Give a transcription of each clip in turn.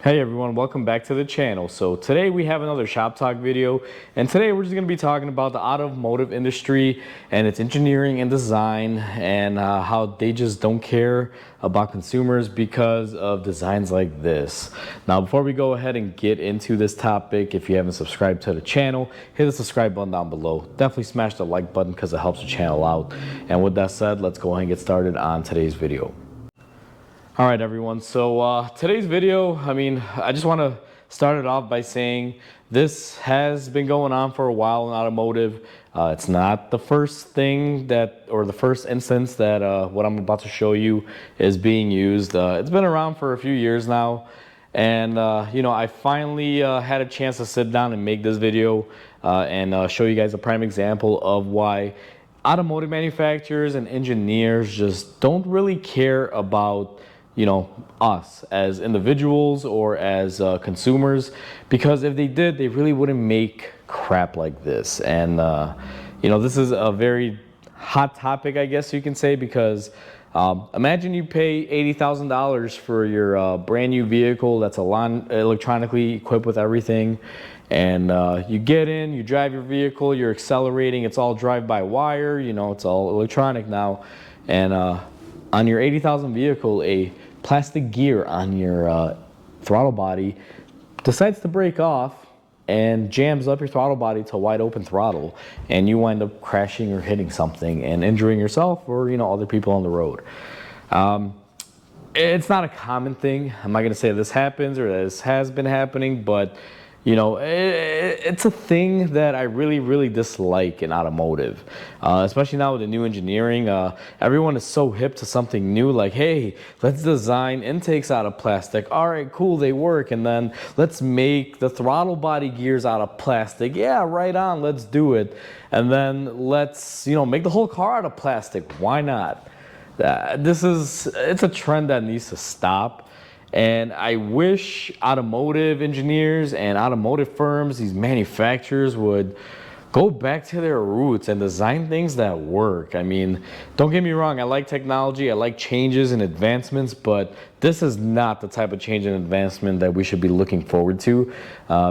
Hey everyone, welcome back to the channel. So today we have another shop talk video, and today we're just going to be talking about the automotive industry and its engineering and design, and how they just don't care about consumers because of designs like this. Now before we go ahead and get into this topic, if you haven't subscribed to the channel, hit the subscribe button down below. Definitely smash the like button because it helps the channel out. And with that said, let's go ahead and get started on today's video. All right, everyone. So today's video, I just want to start it off by saying this has been going on for a while in automotive. It's not the first thing or the first instance that what I'm about to show you is being used. It's been around for a few years now. And, I finally had a chance to sit down and make this video and show you guys a prime example of why automotive manufacturers and engineers just don't really care about us as individuals or as consumers, because if they did, they really wouldn't make crap like this. And this is a very hot topic, I guess you can say, because imagine you pay $80,000 for your brand new vehicle that's electronically equipped with everything, and you get in, you drive your vehicle, you're accelerating, it's all drive-by-wire, it's all electronic now, and on your $80,000 vehicle, a plastic gear on your throttle body decides to break off and jams up your throttle body to wide open throttle, and you wind up crashing or hitting something and injuring yourself or other people on the road. It's not a common thing. I'm not going to say this happens or this has been happening, but it's a thing that I really dislike in automotive, especially now with the new engineering. Everyone is so hip to something new, like, hey, let's design intakes out of plastic. All right, cool, they work. And then let's make the throttle body gears out of plastic. Yeah, right on, let's do it. And then let's, make the whole car out of plastic. Why not? It's a trend that needs to stop. And I wish automotive engineers and automotive firms, these manufacturers, would go back to their roots and design things that work. Don't get me wrong, I like technology, I like changes and advancements, but this is not the type of change and advancement that we should be looking forward to,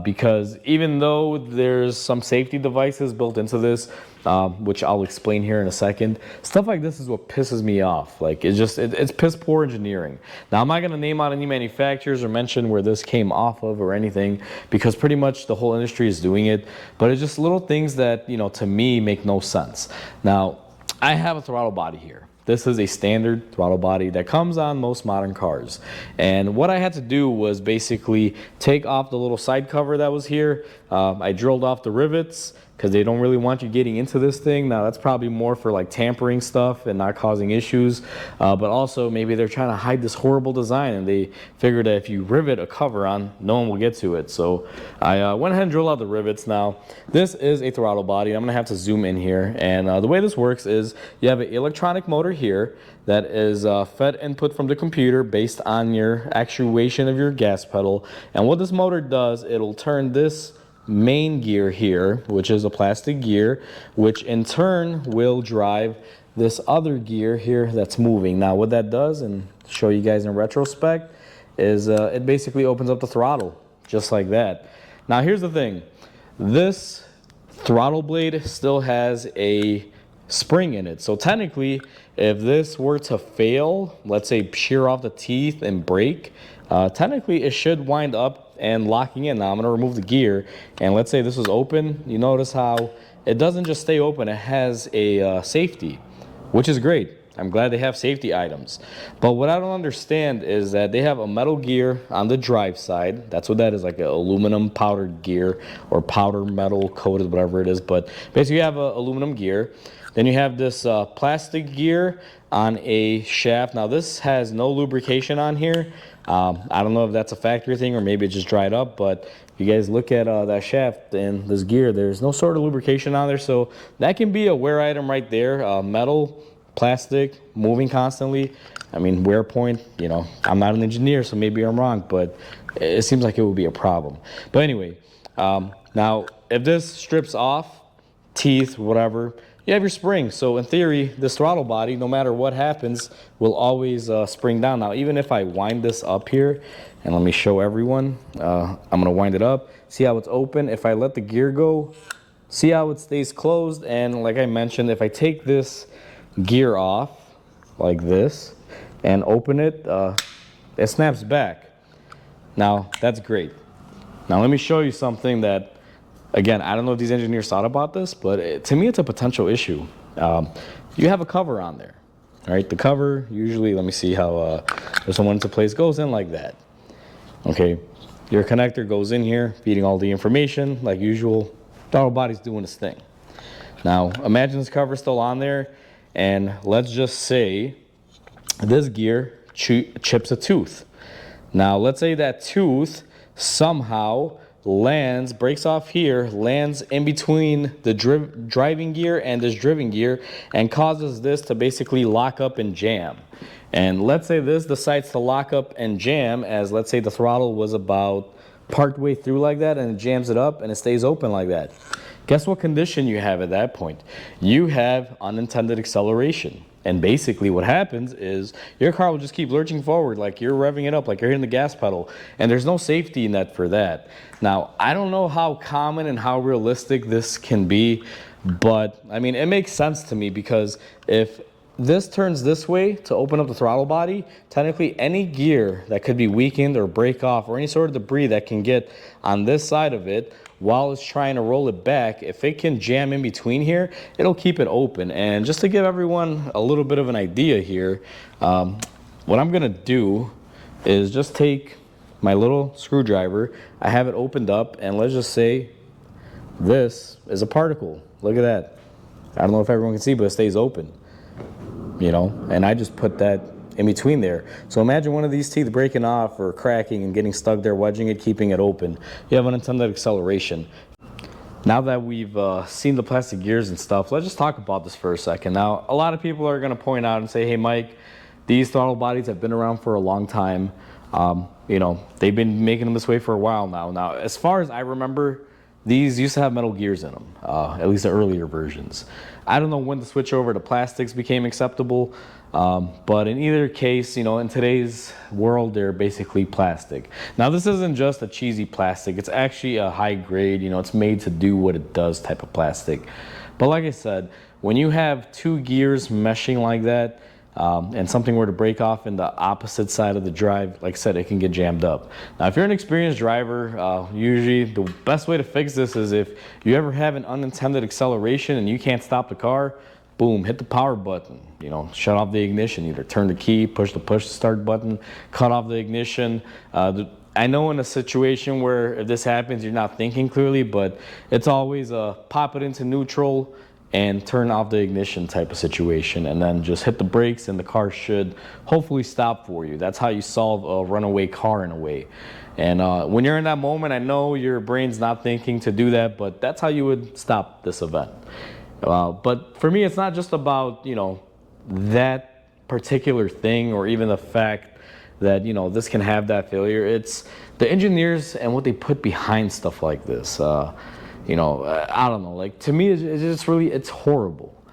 because even though there's some safety devices built into this, which I'll explain here in a second, stuff like this is what pisses me off. Like, it's piss poor engineering. Now, I'm not going to name out any manufacturers or mention where this came off of or anything, because pretty much the whole industry is doing it, but it's just little things that, to me, make no sense. Now, I have a throttle body here. This is a standard throttle body that comes on most modern cars. And what I had to do was basically take off the little side cover that was here. I drilled off the rivets because they don't really want you getting into this thing. Now that's probably more for like tampering stuff and not causing issues. But also maybe they're trying to hide this horrible design, and they figured that if you rivet a cover on, no one will get to it. So I went ahead and drilled out the rivets. Now this is a throttle body. I'm gonna have to zoom in here. And the way this works is you have an electronic motor here that is fed input from the computer based on your actuation of your gas pedal. And what this motor does, it'll turn this main gear here, which is a plastic gear, which in turn will drive this other gear here that's moving. Now what that does, and show you guys in retrospect, is it basically opens up the throttle just like that. Now here's the thing, this throttle blade still has a spring in it, so technically if this were to fail, let's say shear off the teeth and break, technically it should wind up and locking in. Now I'm going to remove the gear, and let's say this was open. You notice how it doesn't just stay open, it has a safety, which is great. I'm glad they have safety items. But what I don't understand is that they have a metal gear on the drive side. That's what that is, like an aluminum powdered gear or powder metal coated, whatever it is. But basically you have an aluminum gear. Then you have this plastic gear on a shaft. Now this has no lubrication on here. I don't know if that's a factory thing or maybe it just dried up, but if you guys look at that shaft and this gear, there's no sort of lubrication on there. So that can be a wear item right there. Metal, plastic, moving constantly. Wear point, I'm not an engineer, so maybe I'm wrong, but it seems like it would be a problem. But anyway, now if this strips off, teeth, whatever, you have your spring. So in theory, this throttle body, no matter what happens, will always spring down. Now, even if I wind this up here, and let me show everyone, I'm gonna wind it up. See how it's open? If I let the gear go, see how it stays closed? And like I mentioned, if I take this gear off like this and open it, it snaps back. Now, that's great. Now, let me show you something that, again, I don't know if these engineers thought about this, but to me, it's a potential issue. You have a cover on there, all right? The cover, usually, let me see how there's someone into place, goes in like that, okay? Your connector goes in here, feeding all the information, like usual. Throttle body's doing its thing. Now, imagine this cover's still on there, and let's just say this gear chips a tooth. Now, let's say that tooth somehow breaks off here, lands in between the driving gear and this driven gear, and causes this to basically lock up and jam. And let's say this decides to lock up and jam, as let's say the throttle was about partway through like that, and it jams it up and it stays open like that. Guess what condition you have at that point? You have unintended acceleration. And basically what happens is your car will just keep lurching forward like you're revving it up, like you're hitting the gas pedal, and there's no safety net for that. Now, I don't know how common and how realistic this can be, but I mean, it makes sense to me, because if this turns this way to open up the throttle body, technically any gear that could be weakened or break off, or any sort of debris that can get on this side of it while it's trying to roll it back, if it can jam in between here, it'll keep it open. And just to give everyone a little bit of an idea here, what I'm gonna do is just take my little screwdriver, I have it opened up, and let's just say this is a particle. Look at that. I don't know if everyone can see, but it stays open, you know, and I just put that in between there. So imagine one of these teeth breaking off or cracking and getting stuck there, wedging it, keeping it open. You have unintended acceleration. Now that we've seen the plastic gears and stuff, let's just talk about this for a second. Now, a lot of people are going to point out and say, hey, Mike, these throttle bodies have been around for a long time. You know, they've been making them this way for a while now. Now, as far as I remember, these used to have metal gears in them, at least the earlier versions. I don't know when the switch over to plastics became acceptable, but in either case, you know, in today's world, they're basically plastic. Now, this isn't just a cheesy plastic. It's actually a high grade, you know, it's made to do what it does type of plastic. But like I said, when you have two gears meshing like that, and something were to break off in the opposite side of the drive, like I said, it can get jammed up. Now, if you're an experienced driver, usually the best way to fix this is if you ever have an unintended acceleration and you can't stop the car, boom, hit the power button, you know, shut off the ignition, either turn the key, push the push start button, cut off the ignition. I know in a situation where if this happens, you're not thinking clearly, but it's always pop it into neutral and turn off the ignition type of situation, and then just hit the brakes and the car should hopefully stop for you. That's how you solve a runaway car in a way. And when you're in that moment, I know your brain's not thinking to do that, but that's how you would stop this event. But for me, it's not just about, you know, that particular thing, or even the fact that, you know, this can have that failure. It's the engineers and what they put behind stuff like this. You know, I don't know, like, to me, it's just really, it's horrible.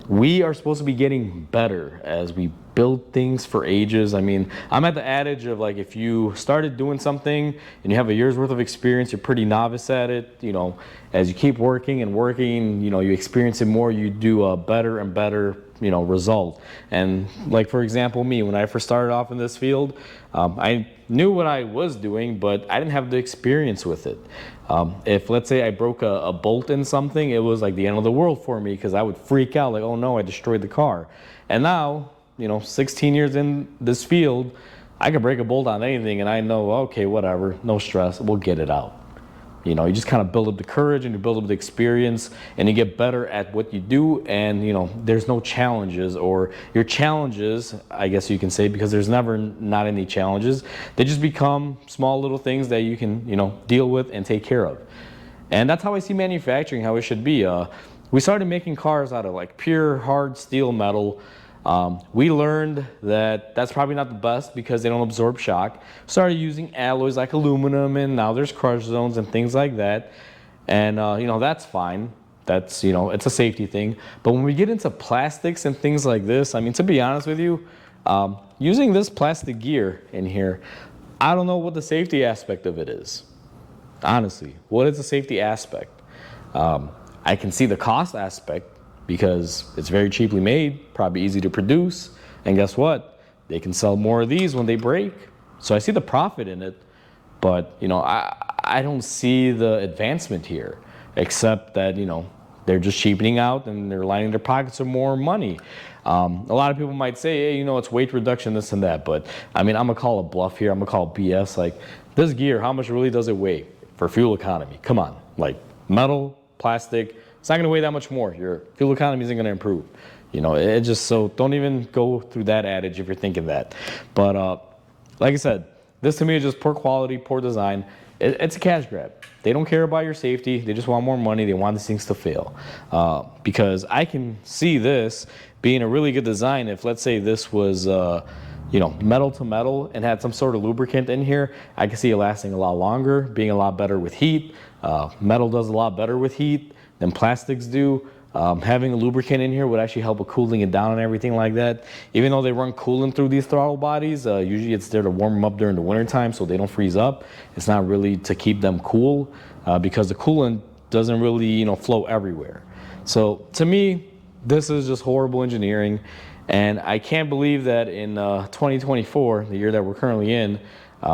We are supposed to be getting better as we build things for ages. I mean, I'm at the adage of, like, if you started doing something and you have a year's worth of experience, you're pretty novice at it, you know, as you keep working and working, you know, you experience it more, you do a better and better, you know, result. And like, for example, me, when I first started off in this field, I knew what I was doing, but I didn't have the experience with it. If, let's say, I broke a bolt in something, it was like the end of the world for me, because I would freak out, like, oh no, I destroyed the car. And now, you know, 16 years in this field, I can break a bolt on anything and I know, okay, whatever, no stress, we'll get it out. You know, you just kind of build up the courage and you build up the experience and you get better at what you do, and, you know, there's no challenges, or your challenges, I guess you can say, because there's never not any challenges. They just become small little things that you can, you know, deal with and take care of. And that's how I see manufacturing, how it should be. We started making cars out of like pure hard steel metal. We learned that that's probably not the best because they don't absorb shock. Started using alloys like aluminum, and now there's crush zones and things like that. And, you know, that's fine. That's, it's a safety thing. But when we get into plastics and things like this, I mean, to be honest with you, using this plastic gear in here, I don't know what the safety aspect of it is. Honestly, what is the safety aspect? I can see the cost aspect because it's very cheaply made, probably easy to produce. And guess what? They can sell more of these when they break. So I see the profit in it, but I don't see the advancement here, except that, they're just cheapening out and they're lining their pockets with more money. A lot of people might say, hey, it's weight reduction, this and that. But I mean, I'm gonna call it bluff here. I'm gonna call it BS. Like, this gear, how much really does it weigh for fuel economy? Come on, like metal, plastic, it's not gonna weigh that much more. Your fuel economy isn't gonna improve. It just, so don't even go through that adage if you're thinking that. But like I said, this to me is just poor quality, poor design. It's a cash grab. They don't care about your safety. They just want more money. They want these things to fail. Because I can see this being a really good design if, let's say, this was, metal to metal and had some sort of lubricant in here. I can see it lasting a lot longer, being a lot better with heat. Metal does a lot better with heat than plastics do. Having a lubricant in here would actually help with cooling it down and everything like that. Even though they run coolant through these throttle bodies, usually it's there to warm them up during the winter time so they don't freeze up. It's not really to keep them cool because the coolant doesn't really, flow everywhere. So to me, this is just horrible engineering. And I can't believe that in 2024, the year that we're currently in,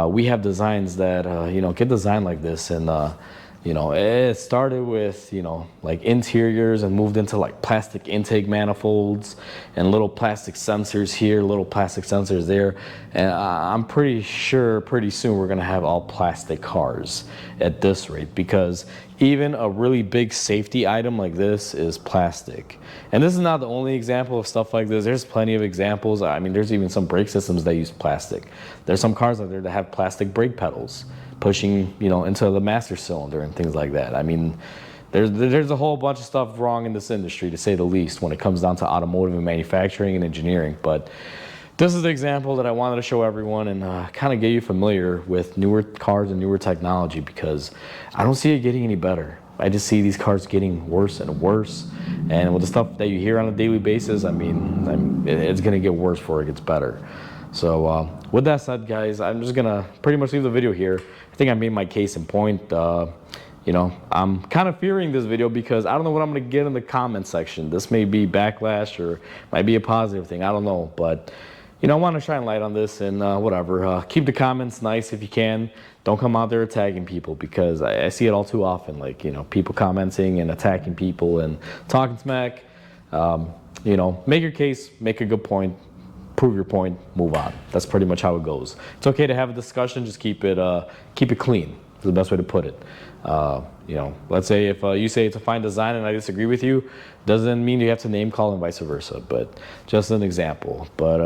we have designs that, get designed like this. And it started with, like interiors and moved into like plastic intake manifolds and little plastic sensors here, little plastic sensors there. And I'm pretty sure pretty soon we're going to have all plastic cars at this rate, because even a really big safety item like this is plastic. And this is not the only example of stuff like this. There's plenty of examples. I mean, there's even some brake systems that use plastic. There's some cars out there that have plastic brake pedals pushing, into the master cylinder and things like that. I mean, there's a whole bunch of stuff wrong in this industry, to say the least, when it comes down to automotive and manufacturing and engineering. But this is the example that I wanted to show everyone and kind of get you familiar with newer cars and newer technology, because I don't see it getting any better. I just see these cars getting worse and worse. And with the stuff that you hear on a daily basis, I mean, it's going to get worse before it gets better. So with that said, guys, I'm just gonna pretty much leave the video here. I think I made my case in point. I'm kind of fearing this video because I don't know what I'm gonna get in the comment section. This may be backlash or might be a positive thing, I don't know. But I want to shine light on this and whatever. Keep the comments nice if you can. Don't come out there attacking people, because I see it all too often. Like, people commenting and attacking people and talking smack. Make your case, make a good point. Prove your point, move on. That's pretty much how it goes. It's okay to have a discussion, just keep it clean. Is the best way to put it. Let's say if you say it's a fine design and I disagree with you, doesn't mean you have to name call and vice versa, but just an example. But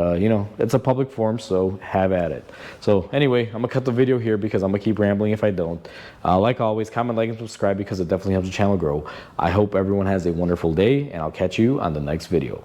it's a public forum, so have at it. So anyway, I'm gonna cut the video here because I'm gonna keep rambling if I don't. Like always, comment, like, and subscribe because it definitely helps the channel grow. I hope everyone has a wonderful day, and I'll catch you on the next video.